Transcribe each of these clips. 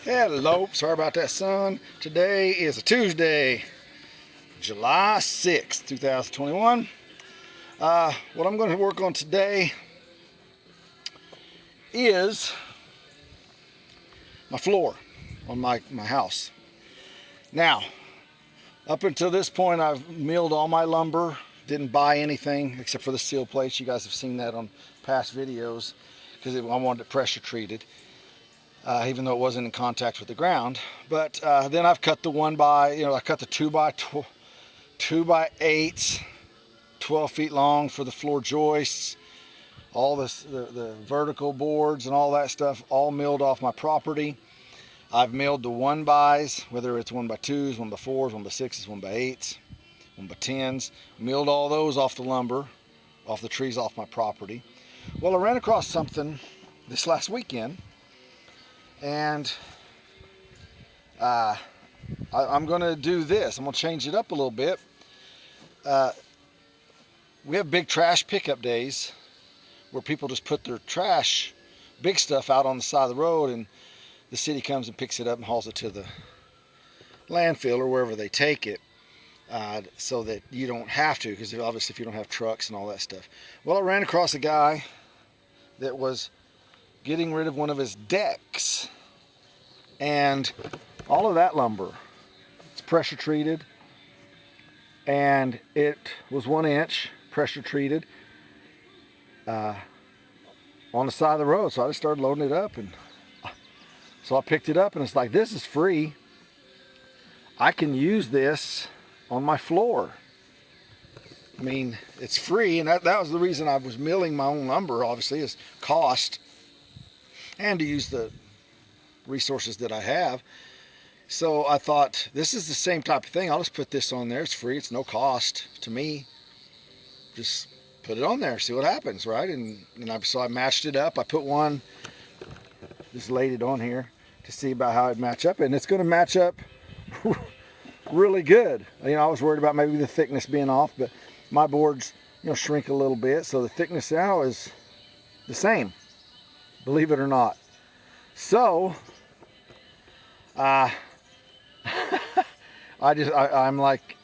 Hello, sorry about that, son. Today is a Tuesday, July 6th, 2021. What I'm going to work on today is my floor on my house. Now, up until this point, I've milled all my lumber, didn't buy anything except for the seal plates. You guys have seen that on past videos because I wanted it pressure treated. Even though it wasn't in contact with the ground. But then I've cut the I cut the 2x8s, 12 feet long for the floor joists, all this, the vertical boards and all that stuff, all milled off my property. I've milled the 1x, whether it's 1x2s, 1x4s, 1x6s, 1x8s, 1x10s, milled all those off the lumber, off the trees off my property. Well, I ran across something this last weekend. And I'm going to do this. I'm going to change it up a little bit. We have big trash pickup days where people just put their trash, big stuff out on the side of the road, and the city comes and picks it up and hauls it to the landfill or wherever they take it, so that you don't have to, because obviously if you don't have trucks and all that stuff. Well, I ran across a guy that was getting rid of one of his decks, and all of that lumber, it's pressure treated, and it was 1 inch pressure treated on the side of the road. So I just started loading it up, and so I picked it up, and it's like, this is free. I can use this on my floor. I mean, it's free, and that was the reason I was milling my own lumber, obviously, is cost, and to use the resources that I have. So I thought, this is the same type of thing. I'll just put this on there. It's free. It's no cost to me. Just put it on there, see what happens, right? So I matched it up. I put one, just laid it on here to see about how it match up, and it's going to match up really good. I was worried about maybe the thickness being off, but my boards, shrink a little bit, so the thickness now is the same, believe it or not. So I'm like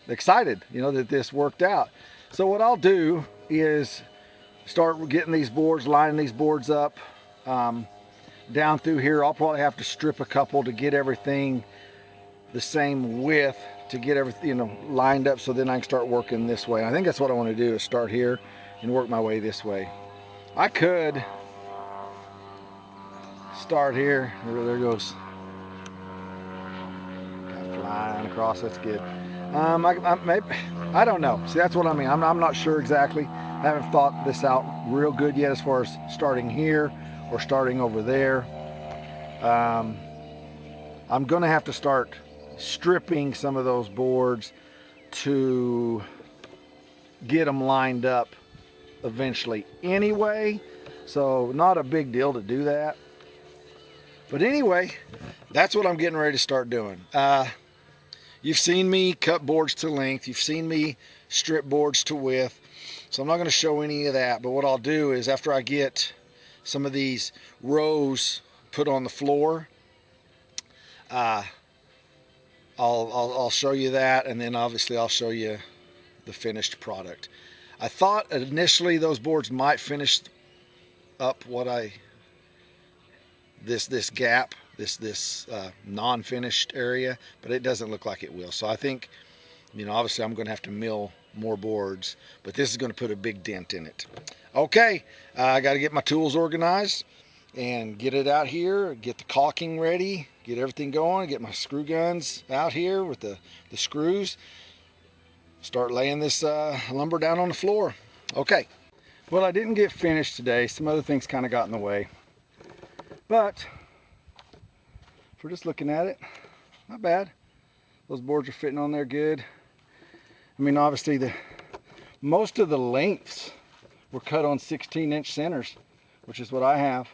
excited, that this worked out. So what I'll do is start getting these boards, lining these boards up down through here. I'll probably have to strip a couple to get everything the same width, to get everything lined up, so then I can start working this way. I think that's what I want to do, is start here and work my way this way. I could start here. There goes. Flying across, that's good. I don't know. See, that's what I mean. I'm not sure exactly. I haven't thought this out real good yet as far as starting here or starting over there. I'm going to have to start stripping some of those boards to get them lined up eventually anyway. So not a big deal to do that. But anyway, that's what I'm getting ready to start doing. You've seen me cut boards to length. You've seen me strip boards to width. So I'm not going to show any of that. But what I'll do is, after I get some of these rows put on the floor, I'll show you that, and then obviously I'll show you the finished product. I thought initially those boards might finish up this gap, this non-finished area, but it doesn't look like it will. So I think, obviously I'm going to have to mill more boards, but this is going to put a big dent in it. Okay, I got to get my tools organized and get it out here, get the caulking ready, get everything going, get my screw guns out here with the screws, start laying this lumber down on the floor. Okay. Well, I didn't get finished today. Some other things kind of got in the way. But if we're just looking at it, not bad. Those boards are fitting on there good. I mean, obviously most of the lengths were cut on 16-inch centers, which is what I have.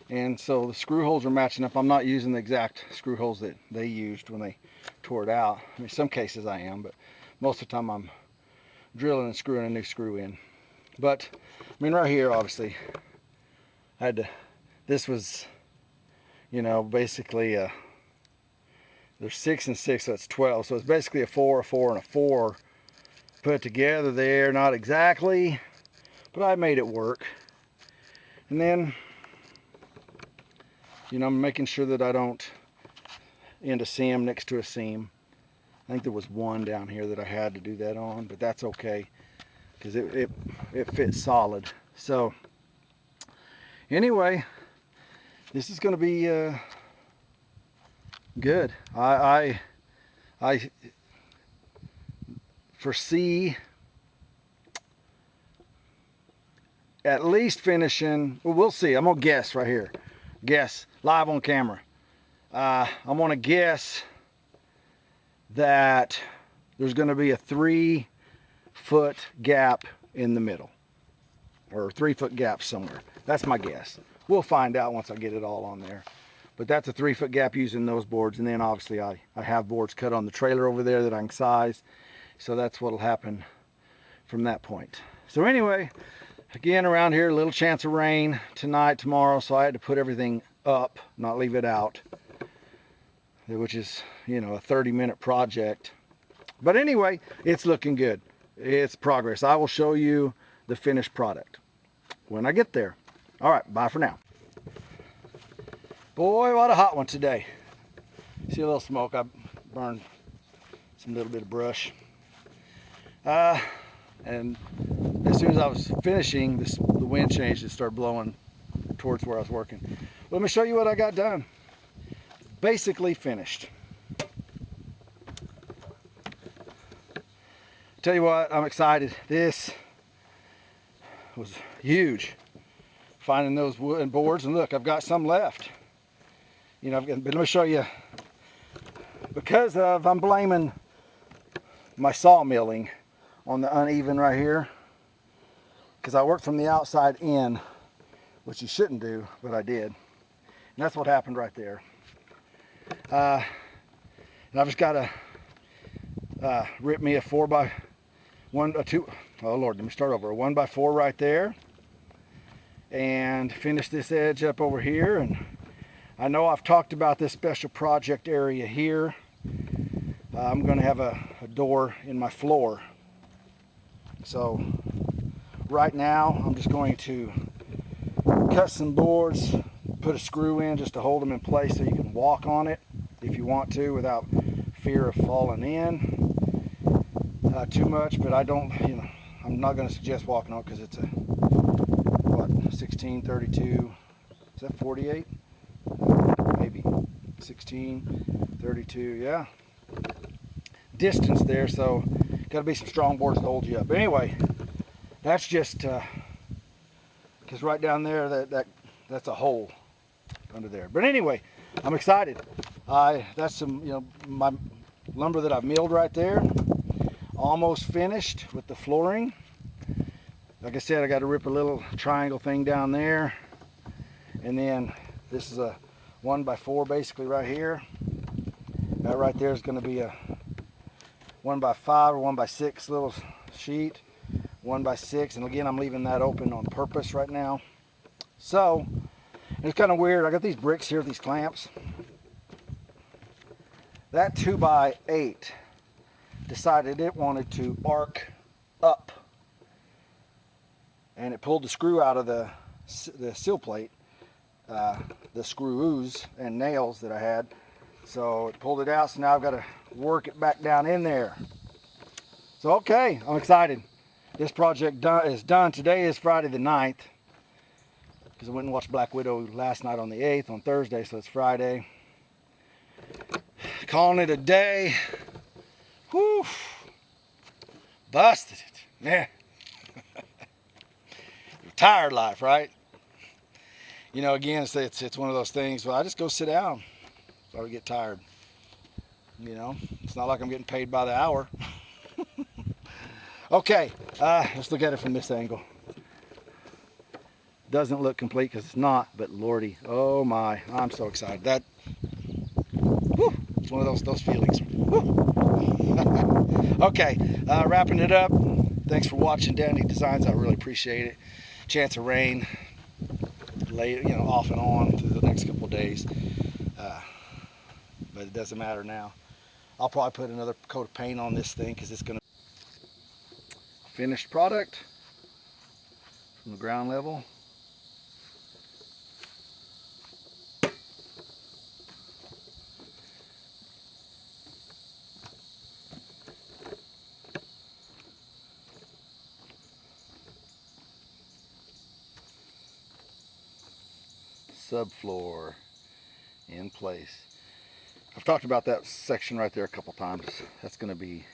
And so the screw holes are matching up. I'm not using the exact screw holes that they used when they tore it out. I mean, some cases I am, but most of the time I'm drilling and screwing a new screw in. But I mean, right here, obviously, this was you know, basically there's 6 and 6, so it's 12. So it's basically a 4, a 4, and a 4 put together there. Not exactly, but I made it work. And then, you know, I'm making sure that I don't end a seam next to a seam. I think there was one down here that I had to do that on, but that's okay because it fits solid. So anyway, this is going to be good. I foresee at least finishing, well, we'll see. I'm gonna guess right here. Guess live on camera. I'm gonna guess that there's gonna be a 3-foot gap in the middle, or a 3-foot gap somewhere. That's my guess. We'll find out once I get it all on there. But that's a 3-foot gap using those boards. And then obviously I have boards cut on the trailer over there that I can size. So that's what'll happen from that point. So anyway, again, around here, a little chance of rain tonight, tomorrow. So I had to put everything up, not leave it out, which is, you know, a 30-minute project. But anyway, it's looking good. It's progress. I will show you the finished product when I get there. All right, bye for now. Boy, what a hot one today. See a little smoke. I burned some little bit of brush. And as soon as I was finishing, the wind changed and started blowing towards where I was working. Let me show you what I got done. Basically finished. Tell you what, I'm excited. This was huge. Finding those wooden boards, and look, I've got some left. You know, but let me show you. Because I'm blaming my sawmilling on the uneven right here, because I worked from the outside in, which you shouldn't do, but I did. And that's what happened right there. And I've just got to rip me a 4x1, a 2. Oh Lord, let me start over. A 1x4 right there, and finish this edge up over here. And I know I've talked about this special project area here. I'm going to have a door in my floor. So right now I'm just going to cut some boards, put a screw in just to hold them in place so you can walk on it if you want to without fear of falling in too much. But I don't, you know, I'm not going to suggest walking on it because it's a, what, 1632, is that 48? Maybe 1632, yeah. Distance there, so got to be some strong boards to hold you up. But anyway, that's just because right down there that's a hole under there. But anyway, I'm excited. That's some, you know, my lumber that I've milled right there, almost finished with the flooring. Like I said, I got to rip a little triangle thing down there, and then this is a 1x4 basically right here. That right there is going to be a 1x5 or 1x6 little sheet, 1x6, and again I'm leaving that open on purpose right now. So it's kind of weird. I got these bricks here, these clamps. That 2x8 decided it wanted to arc up, and it pulled the screw out of the seal plate, the screws and nails that I had. So it pulled it out, so now I've got to work it back down in there. So okay, I'm excited. This project is done. Today is Friday the 9th, because I went and watched Black Widow last night on the 8th, on Thursday, so it's Friday. Calling it a day. Whew. Busted it. Yeah. Retired life, right? You know, again, it's one of those things, well, I just go sit down if I would get tired. You know, it's not like I'm getting paid by the hour. Okay, let's look at it from this angle. Doesn't look complete because it's not, but lordy, oh my, I'm so excited. That, whew, it's one of those feelings. Okay, wrapping it up. Thanks for watching Dandy Designs. I really appreciate it. Chance of rain. late, off and on through the next couple of days. But it doesn't matter now. I'll probably put another coat of paint on this thing because it's going to finished product from the ground level. Subfloor in place. I've talked about that section right there a couple times. That's going to be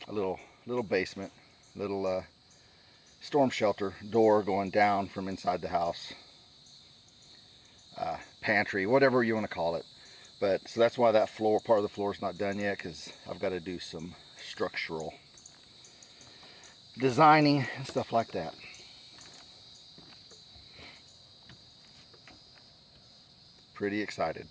a little basement, little storm shelter door going down from inside the house, pantry, whatever you want to call it. But so that's why that floor, part of the floor, is not done yet, because I've got to do some structural designing and stuff like that. Pretty excited.